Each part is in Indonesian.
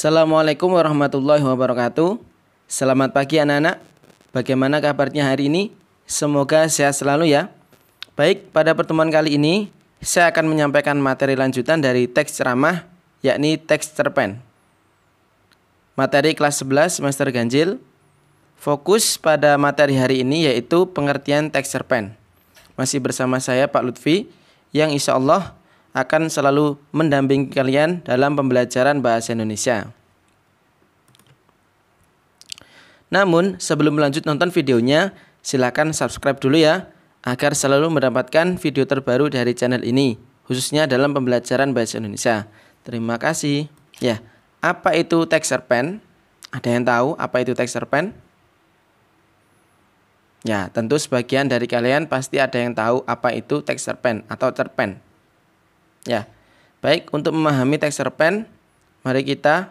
Assalamualaikum warahmatullahi wabarakatuh. Selamat pagi anak-anak. Bagaimana kabarnya hari ini? Semoga sehat selalu ya. Baik, pada pertemuan kali ini saya akan menyampaikan materi lanjutan dari teks ceramah, yakni teks cerpen. Materi kelas 11 semester ganjil. Fokus pada materi hari ini yaitu pengertian teks cerpen. Masih bersama saya Pak Lutfi yang insya Allah akan selalu mendampingi kalian dalam pembelajaran bahasa Indonesia. Namun, sebelum lanjut nonton videonya, silakan subscribe dulu ya, agar selalu mendapatkan video terbaru dari channel ini, khususnya dalam pembelajaran bahasa Indonesia. Terima kasih. Ya, apa itu teks cerpen? Ada yang tahu apa itu teks cerpen? Ya, tentu sebagian dari kalian pasti ada yang tahu apa itu teks cerpen atau cerpen. Ya, baik, untuk memahami teks cerpen, mari kita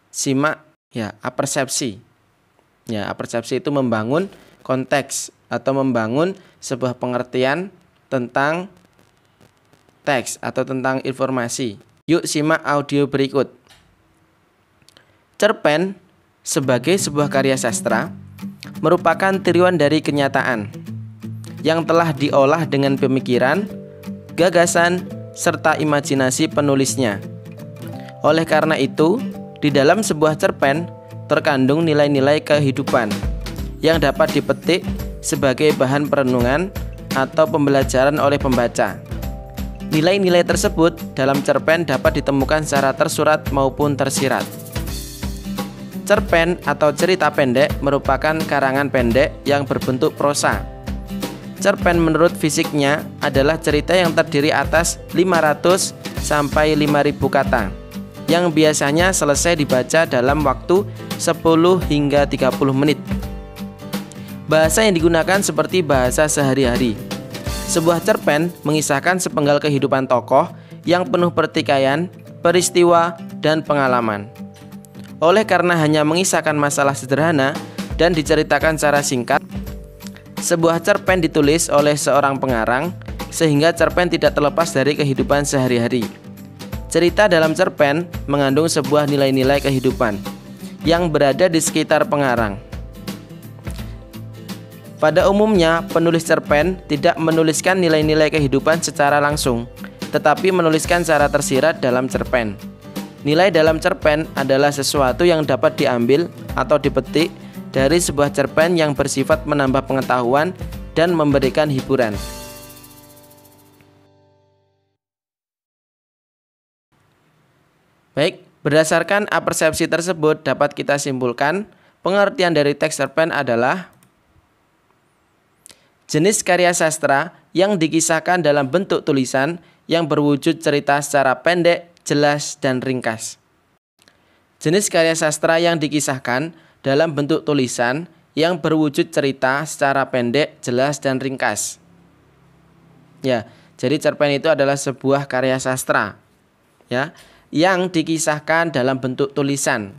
simak ya apersepsi. Ya, apersepsi itu membangun konteks atau membangun sebuah pengertian tentang teks atau tentang informasi. Yuk simak audio berikut. Cerpen sebagai sebuah karya sastra merupakan tiruan dari kenyataan yang telah diolah dengan pemikiran, gagasan, serta imajinasi penulisnya. Oleh karena itu, di dalam sebuah cerpen terkandung nilai-nilai kehidupan yang dapat dipetik sebagai bahan perenungan atau pembelajaran oleh pembaca. Nilai-nilai tersebut dalam cerpen dapat ditemukan secara tersurat maupun tersirat. Cerpen atau cerita pendek merupakan karangan pendek yang berbentuk prosa. Cerpen menurut fisiknya adalah cerita yang terdiri atas 500 sampai 5000 kata yang biasanya selesai dibaca dalam waktu 10 hingga 30 menit. Bahasa yang digunakan seperti bahasa sehari-hari. Sebuah cerpen mengisahkan sepenggal kehidupan tokoh yang penuh pertikaian, peristiwa, dan pengalaman. Oleh karena hanya mengisahkan masalah sederhana dan diceritakan secara singkat, sebuah cerpen ditulis oleh seorang pengarang sehingga cerpen tidak terlepas dari kehidupan sehari-hari. Cerita dalam cerpen mengandung sebuah nilai-nilai kehidupan yang berada di sekitar pengarang. Pada umumnya, penulis cerpen tidak menuliskan nilai-nilai kehidupan secara langsung, tetapi menuliskan secara tersirat dalam cerpen. Nilai dalam cerpen adalah sesuatu yang dapat diambil atau dipetik dari sebuah cerpen yang bersifat menambah pengetahuan dan memberikan hiburan. Baik, berdasarkan apersepsi tersebut dapat kita simpulkan pengertian dari teks cerpen adalah jenis karya sastra yang dikisahkan dalam bentuk tulisan yang berwujud cerita secara pendek, jelas, dan ringkas. Jenis karya sastra yang dikisahkan dalam bentuk tulisan yang berwujud cerita secara pendek, jelas, dan ringkas. Ya, jadi cerpen itu adalah sebuah karya sastra ya, yang dikisahkan dalam bentuk tulisan.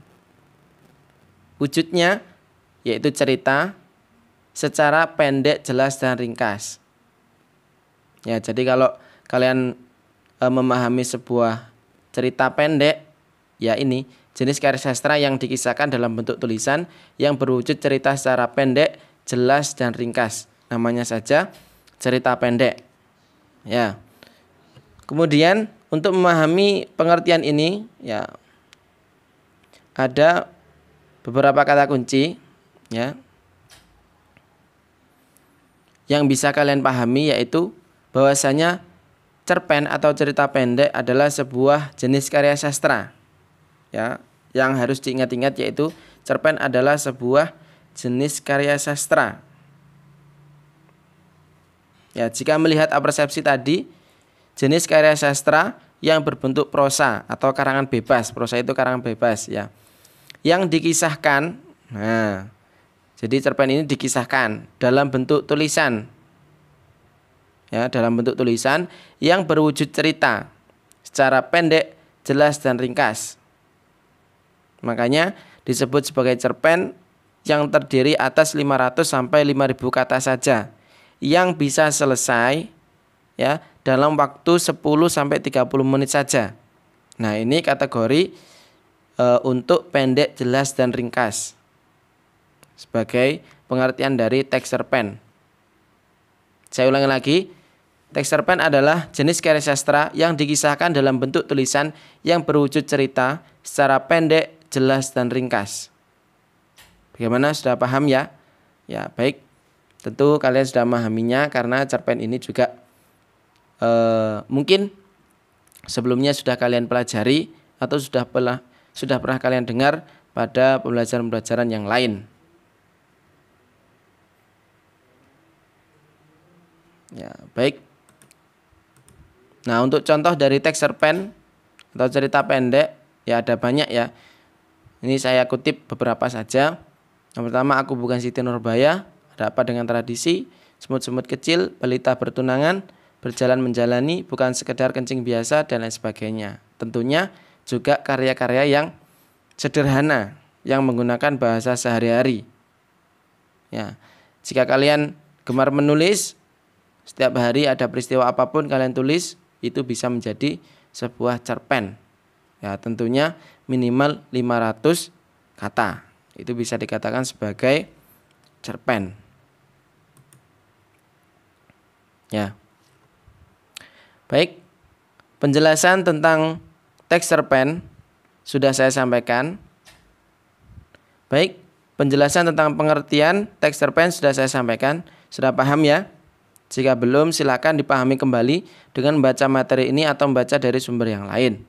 Wujudnya yaitu cerita secara pendek, jelas, dan ringkas. Ya, jadi kalau kalian memahami sebuah cerita pendek, ya ini jenis karya sastra yang dikisahkan dalam bentuk tulisan yang berwujud cerita secara pendek, jelas, dan ringkas. Namanya saja cerita pendek. Ya. Kemudian untuk memahami pengertian ini, ya ada beberapa kata kunci, ya, yang bisa kalian pahami, yaitu bahwasanya cerpen atau cerita pendek adalah sebuah jenis karya sastra. Ya, yang harus diingat-ingat yaitu cerpen adalah sebuah jenis karya sastra. Ya, jika melihat apersepsi tadi, jenis karya sastra yang berbentuk prosa atau karangan bebas. Prosa itu karangan bebas ya. Yang dikisahkan, nah, jadi cerpen ini dikisahkan dalam bentuk tulisan. Ya, dalam bentuk tulisan yang berwujud cerita secara pendek, jelas, dan ringkas. Makanya disebut sebagai cerpen yang terdiri atas 500 sampai 5000 kata saja yang bisa selesai ya dalam waktu 10 sampai 30 menit saja. Nah, ini kategori untuk pendek, jelas, dan ringkas. Sebagai pengertian dari teks cerpen. Saya ulangi lagi. Teks cerpen adalah jenis karya sastra yang dikisahkan dalam bentuk tulisan yang berwujud cerita secara pendek, jelas, dan ringkas. Bagaimana, sudah paham ya? Ya, baik. Tentu kalian sudah memahaminya karena cerpen ini juga mungkin sebelumnya sudah kalian pelajari atau sudah pernah kalian dengar pada pembelajaran-pembelajaran yang lain. Ya, baik. Nah, untuk contoh dari teks cerpen atau cerita pendek, ya ada banyak ya. Ini saya kutip beberapa saja. Yang pertama, Aku Bukan Siti Nurbaya, Ada Apa Dengan Tradisi, Semut-semut Kecil, Balita Bertunangan, Berjalan Menjalani, Bukan Sekedar Kencing Biasa, dan lain sebagainya. Tentunya juga karya-karya yang sederhana, yang menggunakan bahasa sehari-hari. Ya, jika kalian gemar menulis, setiap hari ada peristiwa apapun kalian tulis, itu bisa menjadi sebuah cerpen. Ya, tentunya minimal 500 kata. Itu bisa dikatakan sebagai cerpen. Ya. Baik. Penjelasan tentang teks cerpen sudah saya sampaikan. Baik, penjelasan tentang pengertian teks cerpen sudah saya sampaikan. Sudah paham ya? Jika belum, silakan dipahami kembali dengan membaca materi ini atau membaca dari sumber yang lain.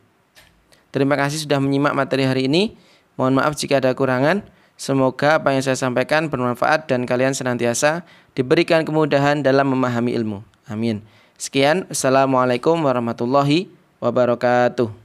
Terima kasih sudah menyimak materi hari ini. Mohon maaf jika ada kurangan. Semoga apa yang saya sampaikan bermanfaat dan kalian senantiasa diberikan kemudahan dalam memahami ilmu. Amin. Sekian. Assalamualaikum warahmatullahi wabarakatuh.